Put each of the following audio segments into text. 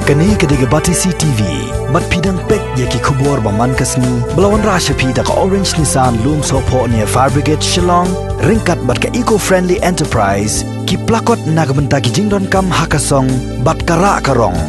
Kani kediga Batisi TV, mat pidang pek yaki kubur baman kasni, belawan rasha pida ka Orange Nissan Loom Sopo near Fire Brigade Shillong, ringkat bat ka eco-friendly enterprise, ki plakot nagbenta ki jingdon kam hakasong, bat kara karong.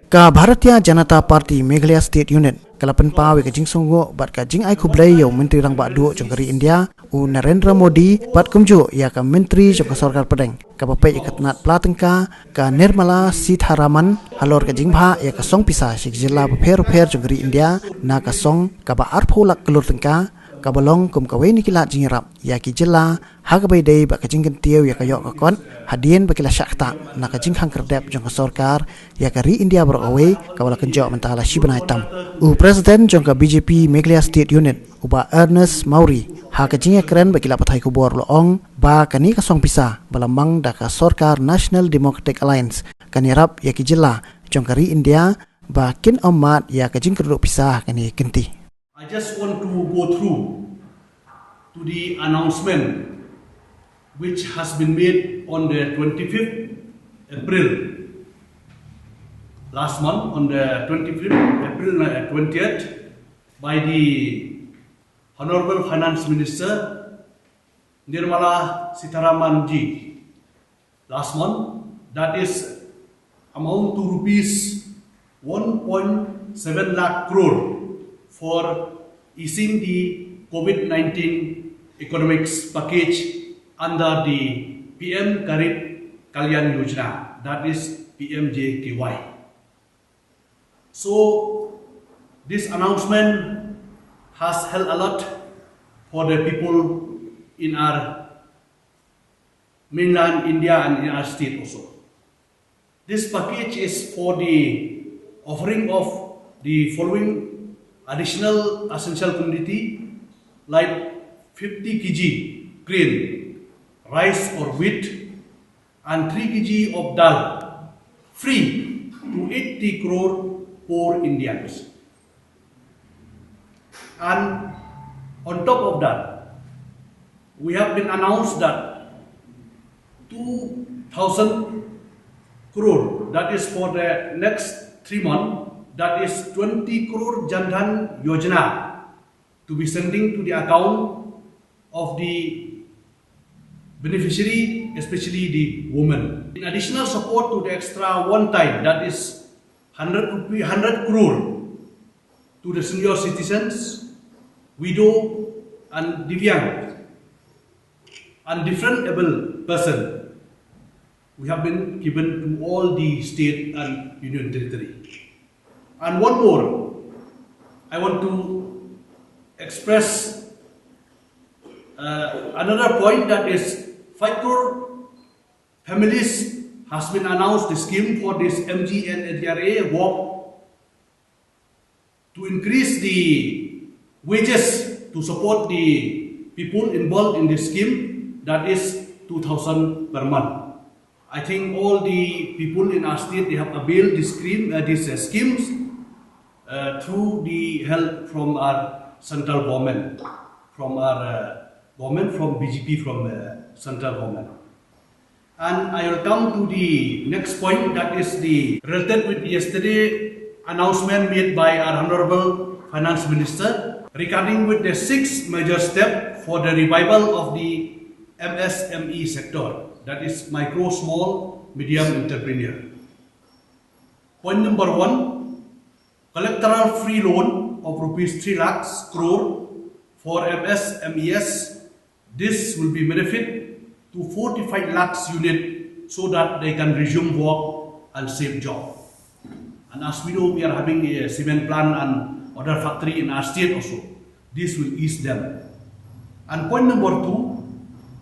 Ka Bharatiya Janata Party Meghalaya State Unit kalapan pawe ka jing sunggo bat ka jing ai Khublei yo Myntri Rangbah duo jongkari India u Narendra Modi bat kumju ya ka Myntri jongka sarkar pedeng ka bapai ikatnat platengka ka Nirmala Sitharaman halor ka jing bha ya ka song pisa sik jilla pher jongkari India na ka song ka ba arpholak kelur tengka ka balong kum ka weni kilat jingrap ya ki jilla ha ka bai dei ba ka jing kentiau ya ka yok ka kon hadien ba kila syakta na ka jing hang kerdep jongka sarkar ya ka ri India bro away ka wala kenjok mentala shibanai tam u President jongka BJP Meghalaya State Unit uba Ernest Mauri ha ka jinga keren ba kila pathai kubor loong ba kani ka song pisa balamang da ka sarkar National Democratic Alliance kani rap ya ki jilla jongka ri India ba kin omat ya ka jing kerduk pisah kani kenti. I just want to go through to the announcement which has been made on the 25th April last month, on the 25th April 20th by the Honorable Finance Minister Nirmala Sitharaman ji last month, that is amount to rupees 1.7 lakh crore for easing the COVID-19 economics package under the PM Garib Kalyan Yojana, that is PMJKY. So this announcement has helped a lot for the people in our mainland India and in our state also. This package is for the offering of the following additional essential commodity like 50 kg grain, rice or wheat, and 3 kg of dal free to 80 crore poor Indians. And on top of that, we have been announced that 2,000 crore, that is for the next 3 months, that is 20 crore Jan Dhan Yojana to be sending to the account of the beneficiary, especially the woman. In additional support to the extra one time, that is 100 crore to the senior citizens, widow and divyang and different able person, we have been given to all the state and union territory. And one more, I want to express another point, that is 5 crore families has been announced the scheme for this MG and NDRA work to increase the wages to support the people involved in this scheme, that is 2,000 per month. I think all the people in our state, they have availed this scheme, these schemes through the help from our central government, from our government, from BJP, from central government. And I will come to the next point, that is the related with yesterday announcement made by our Honorable Finance Minister regarding with the 6 major steps for the revival of the MSME sector, that is micro, small, medium entrepreneur. Point number 1, collateral free loan of rupees 3 lakhs crore for MSMEs. This will be benefit to 45 lakhs unit so that they can resume work and save job. And as we know, we are having a cement plant and other factory in our state also. This will ease them. And point number 2,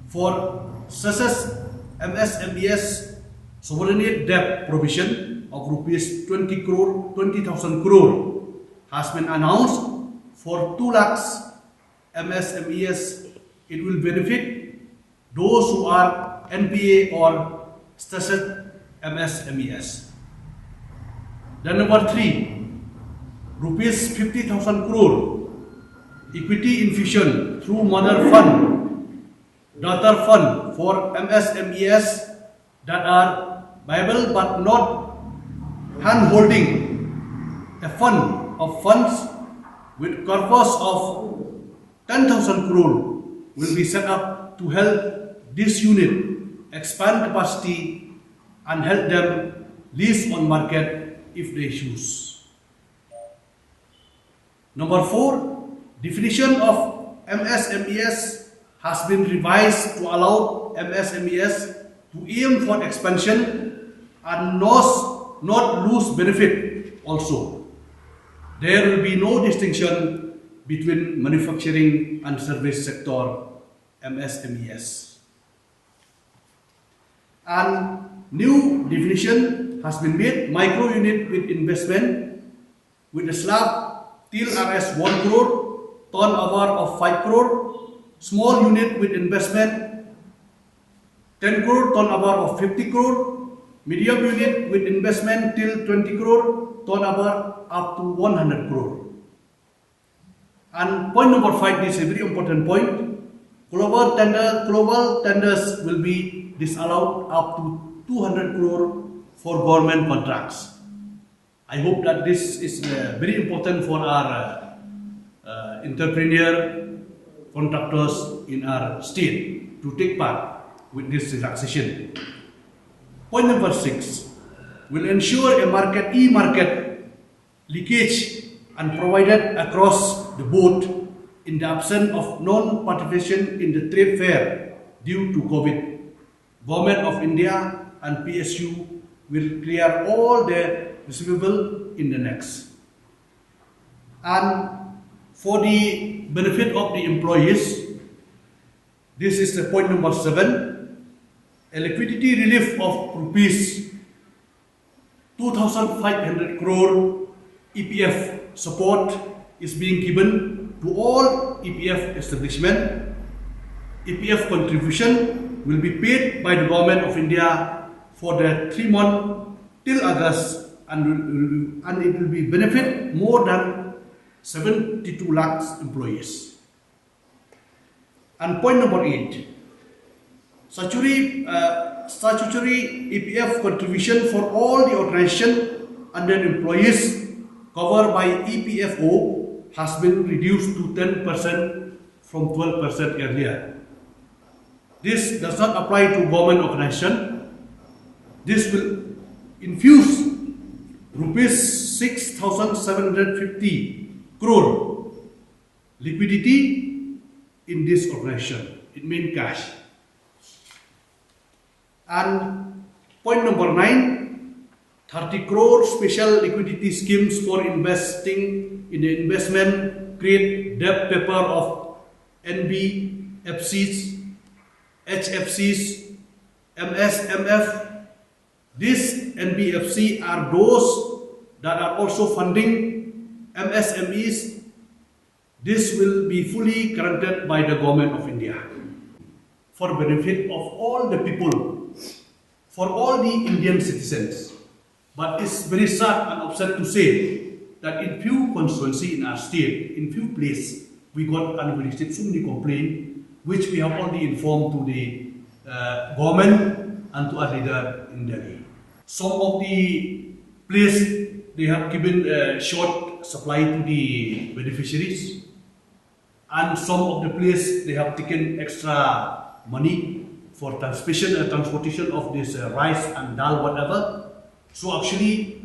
for success MSMEs subordinate debt provision of rupees 20,000 crore has been announced for 2 lakhs MSMEs. It will benefit those who are NPA or stressed MSMEs. Then number 3, rupees 50,000 crore equity infusion through mother fund, daughter fund for MSMEs that are viable but not hand-holding a fund of funds with corpus of 10,000 crore will be set up to help this unit expand capacity and help them list on market if they choose. Number 4, definition of MSMES has been revised to allow MSMES to aim for expansion and not lose benefit also. There will be no distinction between manufacturing and service sector MSMES. And new definition has been made: micro unit with investment with a slab till RS 1 crore, turnover of 5 crore, small unit with investment 10 crore, turnover of 50 crore, medium unit with investment till 20 crore, turnover up to 100 crore. And point number 5 is a very important point. Global tenders will be disallowed up to 200 crore for government contracts. I hope that this is very important for our entrepreneur contractors in our state to take part with this relaxation. Point number 6 will ensure a e-market leakage and provided across the board in the absence of non-participation in the trade fair due to COVID. Government of India and PSU will clear all their receivable in the next. And for the benefit of the employees, this is the point number 7. A liquidity relief of rupees 2,500 crore EPF support is being given to all EPF establishment. EPF contribution will be paid by the Government of India for the 3 months till August, and it will be benefit more than 72 lakhs employees. And point number 8, statutory EPF contribution for all the organization and their employees covered by EPFO has been reduced to 10% from 12% earlier. This does not apply to government organization. This will infuse rupees 6,750 crore liquidity in this organization. It means cash. And point number 9, 30 crore special liquidity schemes for investing in the investment grade debt paper of NBFCs, HFCs, MSMF. These NBFC are those that are also funding MSMEs. This will be fully granted by the Government of India for benefit of all the people, for all the Indian citizens. But it's very sad and upset to say that in few constituency in our state, in few places, we got and we received so many complaints, which we have already informed to the government and to our leader in Delhi. Some of the places they have given short supply to the beneficiaries, and some of the places they have taken extra money for transportation of this rice and dal, whatever. So actually,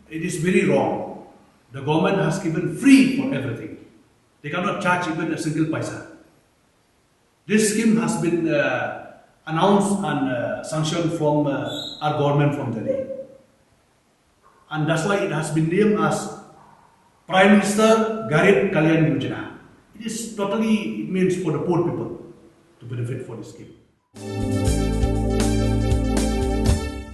it is very wrong. The government has given free for everything. They cannot charge even a single paisa. This scheme has been announced and sanctioned from our government from Delhi. And that's why it has been named as Prime Minister Garib Kalyan Yojana. It is totally, it means for the poor people to benefit for this scheme.